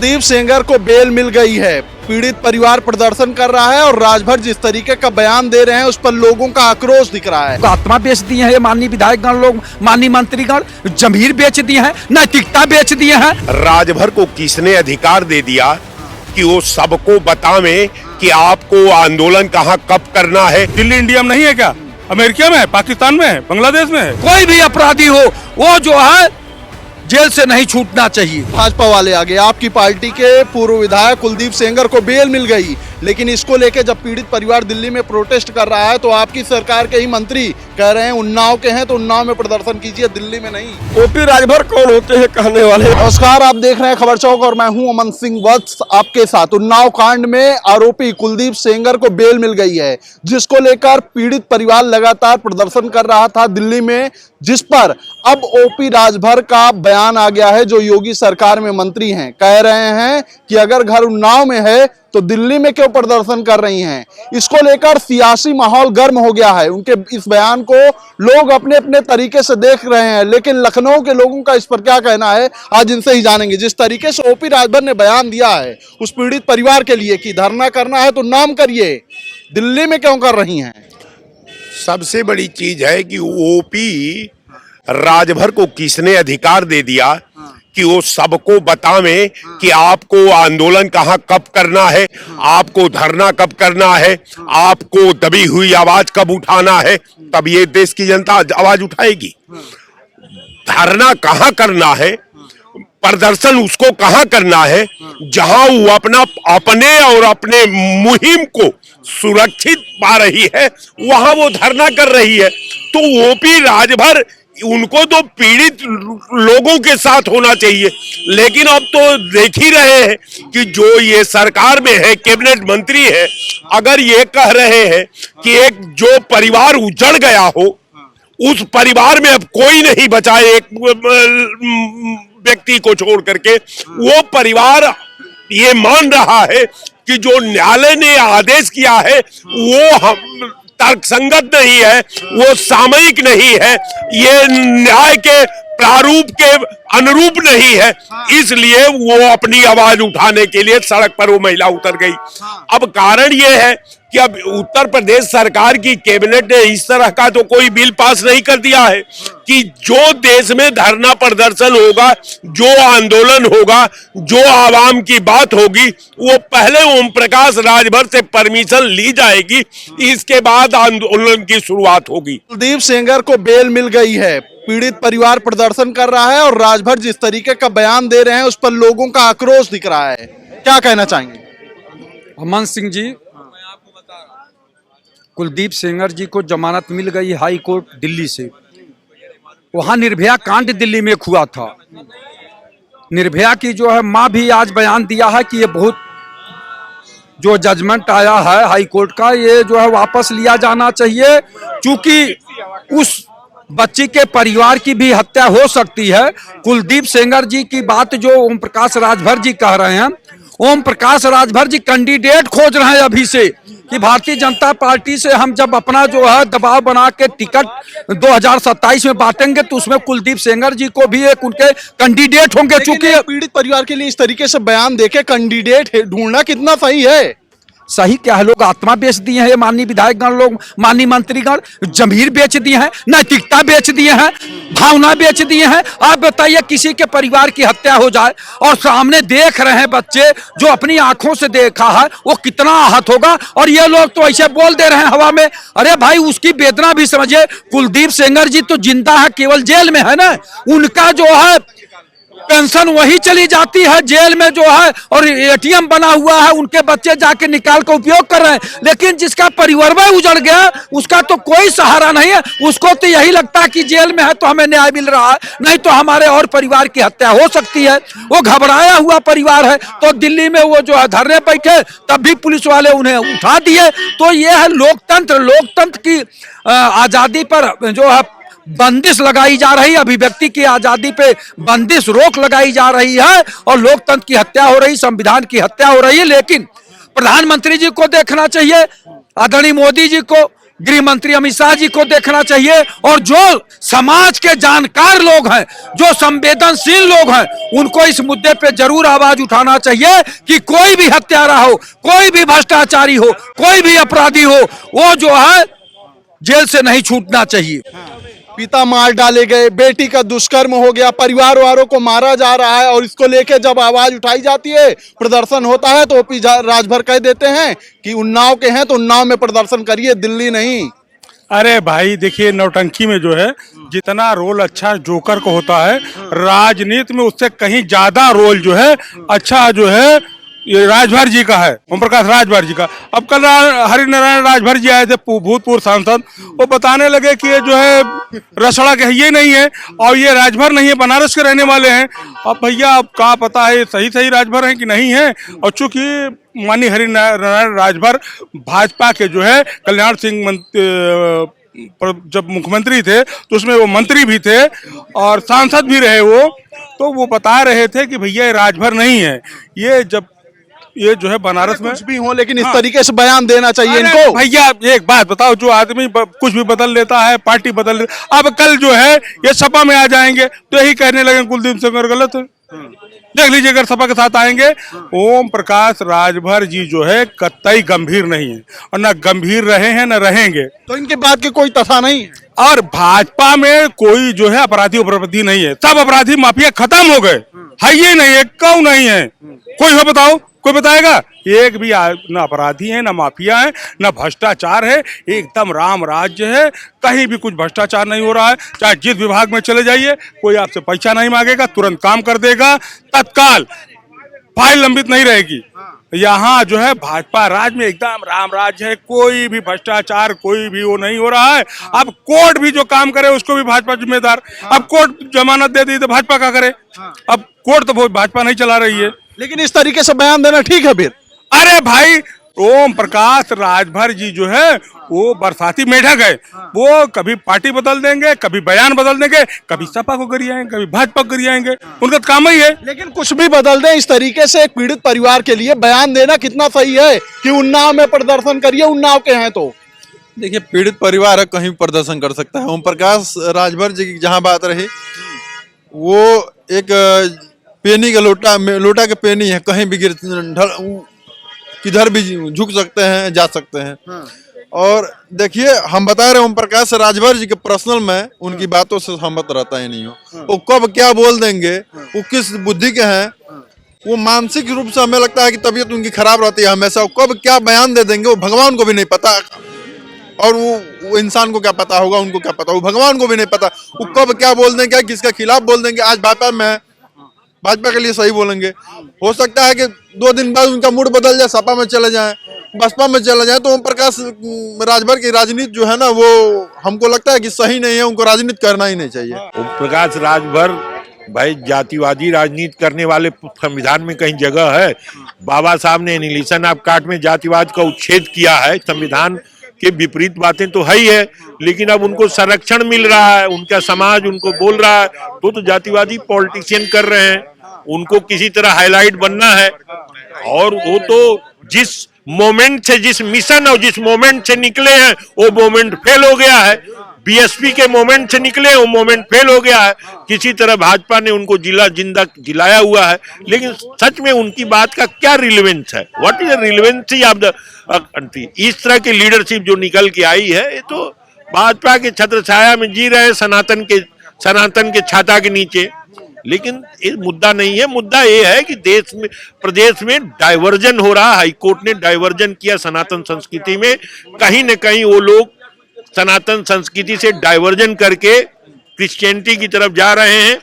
कुलदीप सेंगर को बेल मिल गई है। पीड़ित परिवार प्रदर्शन कर रहा है और राजभर जिस तरीके का बयान दे रहे हैं उस पर लोगों का आक्रोश दिख रहा है। आत्मा बेच दिए हैं माननीय विधायकगण लोग, माननीय मंत्रीगण, जमीर बेच दिए हैं, नैतिकता बेच दिए हैं। राजभर को किसने अधिकार दे दिया कि वो सबको बतावे कि आपको आंदोलन कहाँ कब करना है? दिल्ली इंडिया में नहीं है क्या? अमेरिका में है, पाकिस्तान में है, बांग्लादेश में है। कोई भी अपराधी हो वो जो है जेल से नहीं छूटना चाहिए। भाजपा वाले आगे आपकी पार्टी के पूर्व विधायक कुलदीप सेंगर को बेल मिल गई, लेकिन इसको लेके जब पीड़ित परिवार दिल्ली में प्रोटेस्ट कर रहा है तो आपकी सरकार के ही मंत्री कह रहे हैं उन्नाव के हैं तो उन्नाव में प्रदर्शन कीजिए, दिल्ली में नहीं। ओपी राजभर कौन होते हैं कहने वाले? नमस्कार, आप देख रहे हैं खबर चौक और मैं हूं अमन सिंह वत्स आपके साथ। उन्नाव कांड में आरोपी कुलदीप सेंगर को बेल मिल गई है, जिसको लेकर पीड़ित परिवार लगातार प्रदर्शन कर रहा था दिल्ली में, जिस पर अब ओपी राजभर का बयान आ गया है। जो योगी सरकार में मंत्री हैं कह रहे हैं कि अगर घर उन्नाव में है तो दिल्ली में क्यों प्रदर्शन कर रही हैं। इसको लेकर सियासी माहौल गर्म हो गया है। उनके इस बयान को लोग अपने अपने तरीके से देख रहे हैं, लेकिन लखनऊ के लोगों का इस पर क्या कहना है आज इनसे ही जानेंगे। जिस तरीके से ओपी राजभर ने बयान दिया है उस पीड़ित परिवार के लिए कि धरना करना है तो नाम करिए, दिल्ली में क्यों कर रही हैं। सबसे बड़ी चीज है कि ओपी राजभर को किसने अधिकार दे दिया कि वो सबको बतावे कि आपको आंदोलन कहाँ कब करना है, आपको धरना कब करना है, आपको दबी हुई आवाज कब उठाना है, तब ये देश की जनता आवाज उठाएगी। धरना कहाँ करना है, प्रदर्शन उसको कहाँ करना है जहां वो अपने और अपने मुहिम को सुरक्षित पा रही है, वहां वो धरना कर रही है। तो ओपी राजभर उनको तो पीड़ित लोगों के साथ होना चाहिए, लेकिन अब तो देख ही रहे हैं कि जो ये सरकार में है, कैबिनेट मंत्री है, अगर ये कह रहे हैं कि एक जो परिवार उजड़ गया हो उस परिवार में अब कोई नहीं बचा, एक व्यक्ति को छोड़ करके, वो परिवार ये मान रहा है कि जो न्यायालय ने आदेश किया है वो हम तर्कसंगत नहीं है, वो सामयिक नहीं है, ये न्याय के प्रारूप के अनुरूप नहीं है, इसलिए वो अपनी आवाज उठाने के लिए सड़क पर वो महिला उतर गई। अब कारण ये है कि अब उत्तर प्रदेश सरकार की कैबिनेट ने इस तरह का तो कोई बिल पास नहीं कर दिया है कि जो देश में धरना प्रदर्शन होगा, जो आंदोलन होगा, जो आवाम की बात होगी, वो पहले ओम प्रकाश राजभर से परमिशन ली जाएगी, इसके बाद आंदोलन की शुरुआत होगी। कुलदीप सेंगर को बेल मिल गई है, पीड़ित परिवार प्रदर्शन कर रहा है और राजभर जिस तरीके का बयान दे रहे हैं उस पर लोगों का आक्रोश दिख रहा है। क्या कहना चाहेंगे? अमन सिंह जी, कुलदीप सेंगर जी को जमानत मिल गई हाई कोर्ट दिल्ली से। वहां निर्भया कांड दिल्ली में हुआ था। निर्भया की जो है मां भी आज बयान दिया है कि ये बहुत जो जजमेंट आया है हाई कोर्ट का, ये जो है वापस लिया जाना चाहिए, क्योंकि उस बच्ची के परिवार की भी हत्या हो सकती है। कुलदीप सेंगर जी की बात जो ओम प्रकाश राजभर जी कह रहे हैं, ओम प्रकाश राजभर जी कैंडिडेट खोज रहे हैं अभी से कि भारतीय जनता पार्टी से हम जब अपना जो है दबाव बना के टिकट 2027 में बांटेंगे तो उसमें कुलदीप सेंगर जी को भी एक उनके कैंडिडेट होंगे। चूंकि पीड़ित परिवार के लिए इस तरीके से बयान देके कैंडिडेट ढूंढना कितना सही है? सही क्या है, लोग आत्मा बेच दिए हैं माननीय विधायकगण लोग, माननीय मंत्रीगण, जमीर बेच दिए हैं, नैतिकता बेच दिए हैं, भावना बेच दिए हैं। आप बताइए किसी के परिवार की हत्या हो जाए और सामने देख रहे हैं बच्चे, जो अपनी आंखों से देखा है, वो कितना आहत होगा। और ये लोग तो ऐसे बोल दे रहे हैं हवा में। अरे भाई, उसकी वेदना भी समझिए। कुलदीप सेंगर जी तो जिंदा है, केवल जेल में है ना, उनका जो है पेंशन वही चली जाती है जेल में जो है, और एटीएम बना हुआ है, उनके बच्चे जाके निकाल कर उपयोग कर रहे हैं। लेकिन जिसका परिवार में उजड़ गया उसका तो कोई सहारा नहीं है। उसको तो यही लगता है कि जेल में है तो हमें न्याय मिल रहा है, नहीं तो हमारे और परिवार की हत्या हो सकती है। वो घबराया हुआ परिवार है, तो दिल्ली में वो जो है धरने बैठे, तब भी पुलिस वाले उन्हें उठा दिए। तो ये है लोकतंत्र। लोकतंत्र की आजादी पर जो है बंदिश लगाई जा रही है, अभिव्यक्ति की आजादी पे बंदिश रोक लगाई जा रही है, और लोकतंत्र की हत्या हो रही, संविधान की हत्या हो रही है। लेकिन प्रधानमंत्री जी को देखना चाहिए, आदरणीय मोदी जी को, गृह मंत्री अमित शाह जी को देखना चाहिए, और जो समाज के जानकार लोग हैं, जो संवेदनशील लोग हैं, उनको इस मुद्दे पे जरूर आवाज उठाना चाहिए कि कोई भी हत्यारा हो, कोई भी भ्रष्टाचारी हो, कोई भी अपराधी हो, वो जो है जेल से नहीं छूटना चाहिए। पिता मार डाले गए, बेटी का दुष्कर्म हो गया, परिवार वालों को मारा जा रहा है, और इसको लेके जब आवाज उठाई जाती है, प्रदर्शन होता है, तो ओपी राजभर कह देते हैं कि उन्नाव के हैं तो उन्नाव में प्रदर्शन करिए, दिल्ली नहीं। अरे भाई देखिए, नौटंकी में जो है जितना रोल अच्छा जोकर को होता है, राजनीति में उससे कहीं ज्यादा रोल जो है अच्छा जो है ये राजभर जी का है, ओम प्रकाश राजभर जी का। अब कल हरिनारायण राजभर जी आए थे, भूतपूर्व सांसद, वो बताने लगे कि ये जो है रसड़ा के ये नहीं है और ये राजभर नहीं है, बनारस के रहने वाले हैं। अब भैया अब क्या पता है सही सही राजभर हैं कि नहीं है। और चूंकि माननीय हरिनारायण राजभर भाजपा के जो है कल्याण सिंह जब मुख्यमंत्री थे तो उसमें वो मंत्री भी थे और सांसद भी रहे वो, तो वो बता रहे थे कि भैया ये राजभर नहीं है, ये जो है बनारस में कुछ भी हो, लेकिन इस तरीके से बयान देना चाहिए इनको। भैया एक बात बताओ, जो आदमी कुछ भी बदल लेता है, पार्टी बदल लेता, अब कल जो है ये सपा में आ जाएंगे तो यही कहने लगे कुलदीप सेंगर गलत है। देख लीजिए अगर सपा के साथ आएंगे, ओम प्रकाश राजभर जी जो है कतई गंभीर नहीं है और ना गंभीर रहे हैं न रहेंगे, तो इनके बात की कोई तथा नहीं है। और भाजपा में कोई जो है अपराधी उपराधी नहीं है, सब अपराधी माफिया खत्म हो गए, है ये नहीं है, क्यों नहीं है, कोई हो बताओ, कोई बताएगा? एक भी ना अपराधी है, ना माफिया है, ना भ्रष्टाचार है, एकदम राम राज्य है, कहीं भी कुछ भ्रष्टाचार नहीं हो रहा है। चाहे जिस विभाग में चले जाइए, कोई आपसे पैसा नहीं मांगेगा, तुरंत काम कर देगा, तत्काल फाइल लंबित नहीं रहेगी। यहाँ जो है भाजपा राज में एकदम राम राज्य है, कोई भी भ्रष्टाचार कोई भी वो नहीं हो रहा है। अब कोर्ट भी जो काम करे उसको भी भाजपा जिम्मेदार, अब कोर्ट जमानत दे दी तो भाजपा क्या करे, अब कोर्ट तो भाजपा नहीं चला रही है। लेकिन इस तरीके से बयान देना ठीक है फिर? अरे भाई ओम प्रकाश राजभर जी जो है वो बरसाती मेढक है, वो कभी पार्टी बदल देंगे, कभी बयान बदल देंगे, कभी सपा को गिरियाएंगे, कभी भाजपा को गिरियाएंगे, उनका तो काम ही है। लेकिन कुछ भी बदल दें, इस तरीके से एक पीड़ित परिवार के लिए बयान देना कितना सही है कि उन्नाव में प्रदर्शन करिए, उन्नाव के हैं तो? देखिए, पीड़ित परिवार है, कहीं भी प्रदर्शन कर सकता है। ओम प्रकाश राजभर जी की जहां बात रही, वो एक पेनी का लोटा के पेनी है, कहीं भी किधर भी झुक सकते हैं, जा सकते हैं। और देखिए, हम बता रहे हैं ओम प्रकाश राजभर जी के पर्सनल में उनकी बातों से सहमत रहता ही नहीं हो। वो कब क्या बोल देंगे, वो किस बुद्धि के हैं, वो मानसिक रूप से हमें लगता है कि तबीयत उनकी खराब रहती है हमेशा। वो कब क्या बयान दे देंगे वो भगवान को भी नहीं पता, और वो इंसान को क्या पता होगा, उनको क्या पता, वो भगवान को भी नहीं पता। वो कब क्या बोल देंगे, क्या किसके खिलाफ बोल देंगे। आज भाजपा में है, भाजपा के लिए सही बोलेंगे, हो सकता है कि 2 दिन बाद उनका मूड बदल जाए, सपा में चले जाएं, बसपा में चले जाएं। तो ओम प्रकाश राजभर की राजनीति जो है ना, वो हमको लगता है कि सही नहीं है, उनको राजनीति करना ही नहीं चाहिए। ओम प्रकाश राजभर भाई जातिवादी राजनीति करने वाले संविधान में कहीं जगह है? बाबा साहब ने एनिलिशन ऑफ कास्ट में जातिवाद का उच्छेद किया है, संविधान के विपरीत बातें तो है ही है, लेकिन अब उनको संरक्षण मिल रहा है, उनका समाज उनको बोल रहा है, तो जातिवादी पॉलिटिशियन कर रहे हैं, उनको किसी तरह हाईलाइट बनना है। और वो तो जिस मोमेंट से, जिस मिशन और जिस मोमेंट से निकले हैं, वो मोमेंट फेल हो गया है। बीएसपी के मोमेंट से निकले, वो मोमेंट फेल हो गया है। किसी तरह भाजपा ने उनको जिंदा जिलाया हुआ है, लेकिन सच में उनकी बात का क्या रिलेवेंस है? What is the relevancy of the country? इस तरह की लीडरशिप जो निकल के आई है, ये तो भाजपा के छत्र छाया में जी रहे हैं, सनातन के छाता के नीचे। लेकिन ये मुद्दा नहीं है, मुद्दा ये है कि देश में, प्रदेश में डाइवर्जन हो रहा है। हाईकोर्ट ने डाइवर्जन किया सनातन संस्कृति में, कहीं न कहीं वो लोग सनातन संस्कृति से डाइवर्जन करके क्रिश्चियनिटी की तरफ जा रहे हैं।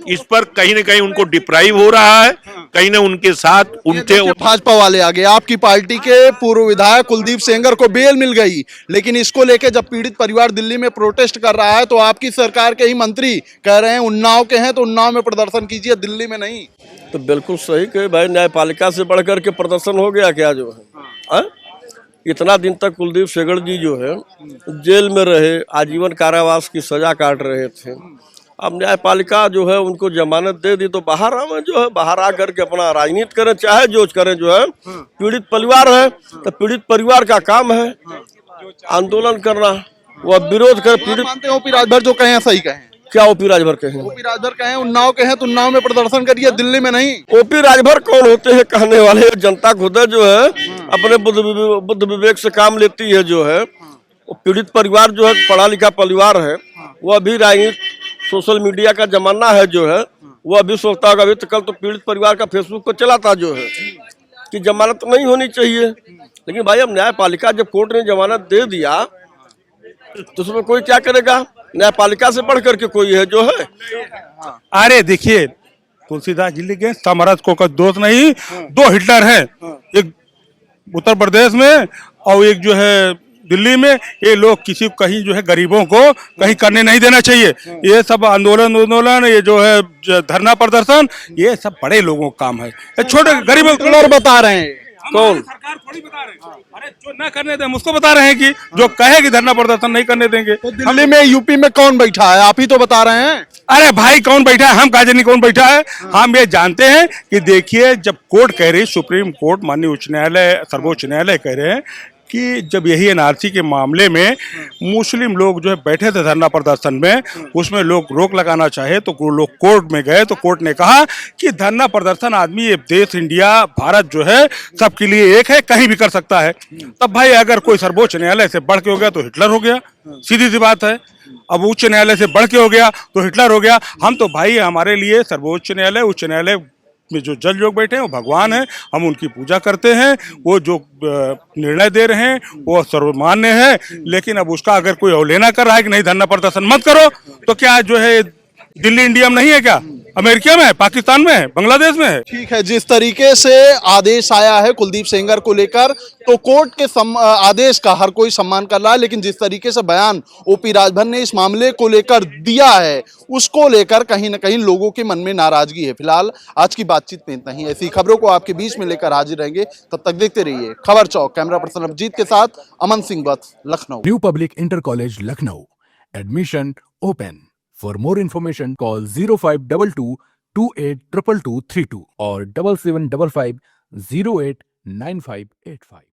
इस पर कहीं न कहीं उनको डिप्राइव हो रहा है, कहीं न उनके साथ उनसे भाजपा वाले आ गए। आपकी पार्टी के पूर्व विधायक कुलदीप सेंगर को बेल मिल गई, लेकिन इसको लेके जब पीड़ित परिवार दिल्ली में प्रोटेस्ट कर रहा है, तो आपकी सरकार के ही मंत्री कह रहे हैं उन्नाव के हैं तो उन्नाव में प्रदर्शन कीजिए, दिल्ली में नहीं। तो बिल्कुल सही कहे भाई, न्यायपालिका से बढ़कर के प्रदर्शन हो गया क्या जो है? इतना दिन तक कुलदीप सेंगर जी जो है जेल में रहे, आजीवन कारावास की सजा काट रहे थे। अब न्यायपालिका जो है उनको जमानत दे दी, तो बाहर आवे, जो है बाहर आकर के अपना राजनीति करें, चाहे जो करें। जो है पीड़ित परिवार है, तो पीड़ित परिवार का काम है आंदोलन करना, वह विरोध कर आप पीड़ित। मानते हैं ओपी राजभर जो कहे हैं सही कहे हैं? क्या ओपी राजभर कहे? ओपी राजभर कहे उन्नाव कहे तो उन्नाव में प्रदर्शन करिए, दिल्ली में नहीं। ओपी राजभर कौन होते हैं कहने वाले? जनता खुद है जो है अपने बुद्ध विवेक से काम लेती है जो है। वो पीड़ित परिवार जो है पढ़ा लिखा परिवार है, वह भी राजनीति सोशल मीडिया का जमाना है जो है, वह भी सोचता होगा। अभी तो कल तो पीड़ित परिवार का फेसबुक पर चला था जो है कि जमानत नहीं होनी चाहिए, लेकिन भाई अब न्यायपालिका जब कोर्ट ने जमानत दे दिया तो उसमें कोई क्या करेगा? न्यायपालिका से बढ़ करके कोई है जो है? अरे देखिए, तुलसीदास जी लिखे साम्राज्य को का दोष नहीं, दो हिटलर हैं, एक उत्तर प्रदेश में और एक जो है दिल्ली में। ये लोग किसी कहीं जो है गरीबों को कहीं करने नहीं देना चाहिए। ये सब आंदोलन ये जो है धरना प्रदर्शन, ये सब बड़े लोगों का काम है, ये छोटे गरीबों कलर बता रहे हैं। कौन? सरकार थोड़ी बता रहे हैं। अरे जो ना करने दे हम उसको बता रहे हैं कि जो कहे कि धरना प्रदर्शन नहीं करने देंगे। तो दिल्ली में यूपी में कौन बैठा है? आप ही तो बता रहे हैं। अरे भाई कौन बैठा है? हम कहा जानी कौन बैठा है। हम ये जानते हैं कि देखिए, जब कोर्ट कह रही, सुप्रीम कोर्ट माननीय उच्च न्यायालय सर्वोच्च न्यायालय कह रहे हैं कि जब यही एनआरसी के मामले में मुस्लिम लोग जो है बैठे थे धरना प्रदर्शन में, उसमें लोग रोक लगाना चाहे तो वो लोग कोर्ट में गए तो कोर्ट ने कहा कि धरना प्रदर्शन आदमी ये देश इंडिया भारत जो है सबके लिए एक है, कहीं भी कर सकता है। तब भाई अगर कोई सर्वोच्च न्यायालय से बढ़ के हो गया तो हिटलर हो गया, सीधी सी बात है। अब उच्च न्यायालय से बढ़ के हो गया तो हिटलर हो गया। हम तो भाई हमारे लिए सर्वोच्च न्यायालय उच्च न्यायालय में जो जज लोग बैठे हैं वो भगवान है, हम उनकी पूजा करते हैं। वो जो निर्णय दे रहे हैं वो सर्वमान्य है, लेकिन अब उसका अगर कोई अवहेलना कर रहा है कि नहीं धरना प्रदर्शन मत करो, तो क्या जो है दिल्ली इंडिया में नहीं है क्या? अमेरिका में है, पाकिस्तान में है, बांग्लादेश में है। ठीक है, जिस तरीके से आदेश आया है कुलदीप सेंगर को लेकर, तो कोर्ट के आदेश का हर कोई सम्मान कर रहा है, लेकिन जिस तरीके से बयान ओपी राजभर ने इस मामले को लेकर दिया है, उसको लेकर कहीं ना कहीं लोगों के मन में नाराजगी है। फिलहाल आज की बातचीत में इतना ही। ऐसी खबरों को आपके बीच में लेकर हाजिर रहेंगे, तब तक देखते रहिए खबर चौक। कैमरा पर्सन अभिजीत के साथ Aman Singh Vats, Lucknow. New Public Inter College Lucknow, admission open. For more information, call 0522 282232 or 7755 089585.